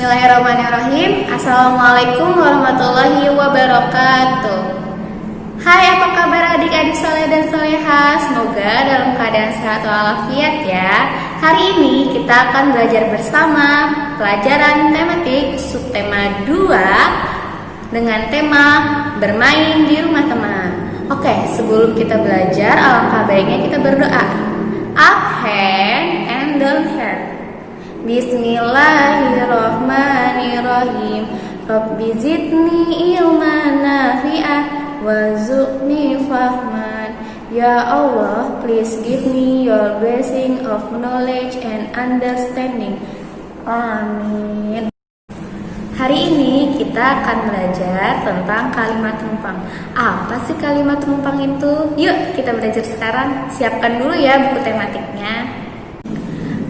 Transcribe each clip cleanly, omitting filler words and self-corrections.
Bismillahirrahmanirrahim. Assalamualaikum warahmatullahi wabarakatuh. Hai, apa kabar adik-adik soleh dan soleha? Semoga dalam keadaan sehat walafiat ya. Hari ini kita akan belajar bersama pelajaran tematik subtema 2 dengan tema bermain di rumah teman. Oke, sebelum kita belajar, alangkah baiknya kita berdoa. Up hand and down hand. Bismillahirrahmanirrahim. Rabbi zidni ilman nafi'ah warzuqni fahman. Ya Allah, please give me your blessing of knowledge and understanding. Amin. Hari ini kita akan belajar tentang kalimat rumpang. Apa sih kalimat rumpang itu? Yuk kita belajar sekarang. Siapkan dulu ya buku tematiknya.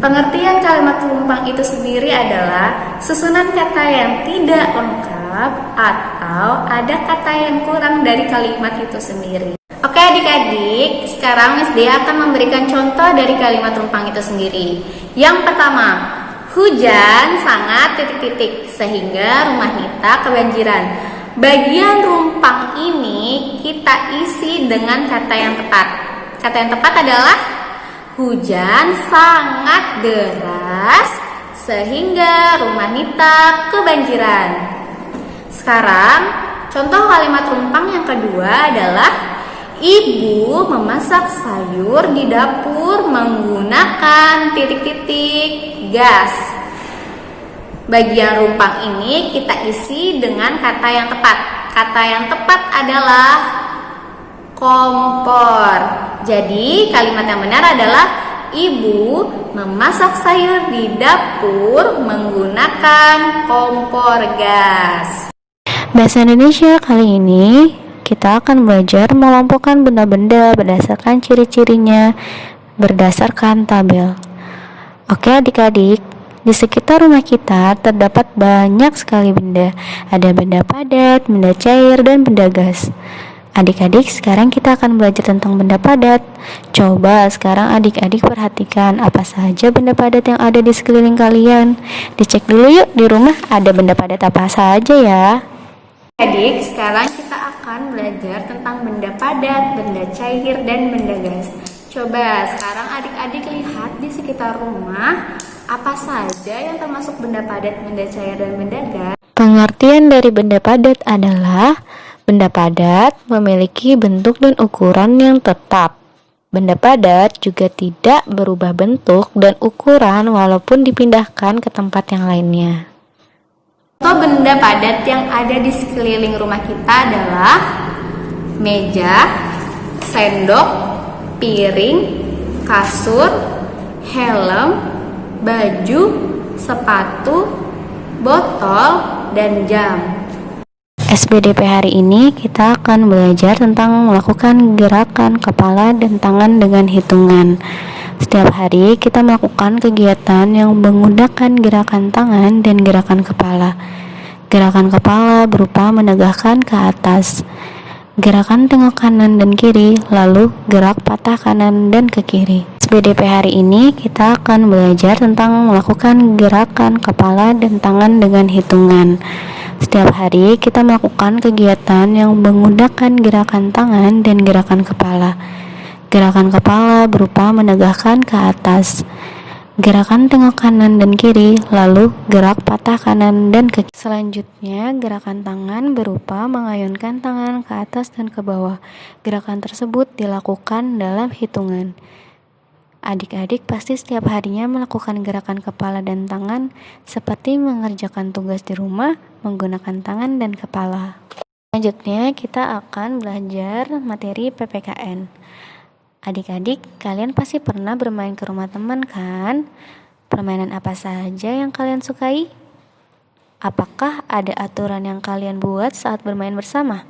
Pengertian kalimat rumpang itu sendiri adalah susunan kata yang tidak lengkap atau ada kata yang kurang dari kalimat itu sendiri. Oke adik-adik, sekarang Miss Dea akan memberikan contoh dari kalimat rumpang itu sendiri. Yang pertama, hujan sangat titik-titik sehingga rumah kita kebanjiran. Bagian rumpang ini kita isi dengan kata yang tepat. Kata yang tepat adalah hujan sangat deras sehingga rumah Nita kebanjiran. Sekarang, contoh kalimat rumpang yang kedua adalah ibu memasak sayur di dapur menggunakan titik-titik gas. Bagian rumpang ini kita isi dengan kata yang tepat. Kata yang tepat adalah kompor. Jadi kalimat yang benar adalah ibu memasak sayur di dapur menggunakan kompor gas. Bahasa Indonesia kali ini kita akan belajar mengelompokkan benda-benda berdasarkan ciri-cirinya berdasarkan tabel. Oke adik-adik, di sekitar rumah kita terdapat banyak sekali benda. Ada benda padat, benda cair, dan benda gas. Adik-adik, sekarang kita akan belajar tentang benda padat. Coba sekarang adik-adik perhatikan apa saja benda padat yang ada di sekeliling kalian. Dicek dulu yuk di rumah ada benda padat apa saja ya. Adik, sekarang kita akan belajar tentang benda padat, benda cair, dan benda gas. Coba sekarang adik-adik lihat di sekitar rumah apa saja yang termasuk benda padat, benda cair, dan benda gas. Pengertian dari benda padat adalah benda padat memiliki bentuk dan ukuran yang tetap. Benda padat juga tidak berubah bentuk dan ukuran walaupun dipindahkan ke tempat yang lainnya. Contoh benda padat yang ada di sekeliling rumah kita adalah meja, sendok, piring, kasur, helm, baju, sepatu, botol, dan jam. SBDP hari ini kita akan belajar tentang melakukan gerakan kepala dan tangan dengan hitungan. Setiap hari kita melakukan kegiatan yang menggunakan gerakan tangan dan gerakan kepala. Gerakan kepala berupa menegakkan ke atas, gerakan tengok kanan dan kiri, lalu gerak patah kanan dan ke kiri. SBDP hari ini kita akan belajar tentang melakukan gerakan kepala dan tangan dengan hitungan. Setiap hari kita melakukan kegiatan yang menggunakan gerakan tangan dan gerakan kepala. Gerakan kepala berupa menegakkan ke atas, gerakan tengok kanan dan kiri, lalu gerak patah kanan dan ke kiri. Selanjutnya, gerakan tangan berupa mengayunkan tangan ke atas dan ke bawah. Gerakan tersebut dilakukan dalam hitungan. Adik-adik pasti setiap harinya melakukan gerakan kepala dan tangan seperti mengerjakan tugas di rumah menggunakan tangan dan kepala. Selanjutnya kita akan belajar materi PPKN. Adik-adik, kalian pasti pernah bermain ke rumah teman kan? Permainan apa saja yang kalian sukai? Apakah ada aturan yang kalian buat saat bermain bersama?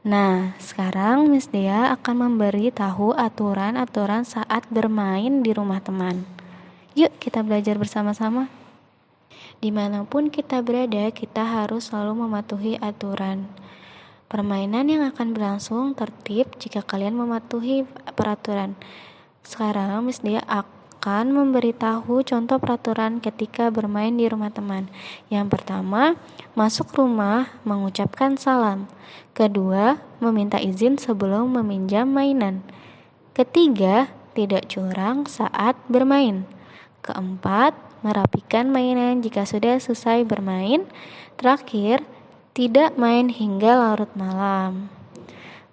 Nah, sekarang Miss Dea akan memberi tahu aturan-aturan saat bermain di rumah teman. Yuk kita belajar bersama-sama. Dimanapun kita berada, kita harus selalu mematuhi aturan. Permainan yang akan berlangsung tertib jika kalian mematuhi peraturan. Sekarang Miss Dea akan memberitahu contoh peraturan ketika bermain di rumah teman. Yang pertama, masuk rumah mengucapkan salam. Kedua, meminta izin sebelum meminjam mainan. Ketiga, tidak curang saat bermain. Keempat, merapikan mainan jika sudah selesai bermain. Terakhir, tidak main hingga larut malam.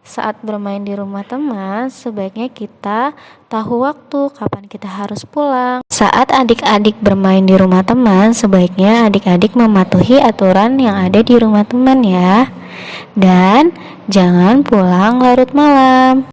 Saat bermain di rumah teman, sebaiknya kita tahu waktu kapan kita harus pulang. Saat adik-adik bermain di rumah teman, sebaiknya adik-adik mematuhi aturan yang ada di rumah teman ya. Dan jangan pulang larut malam.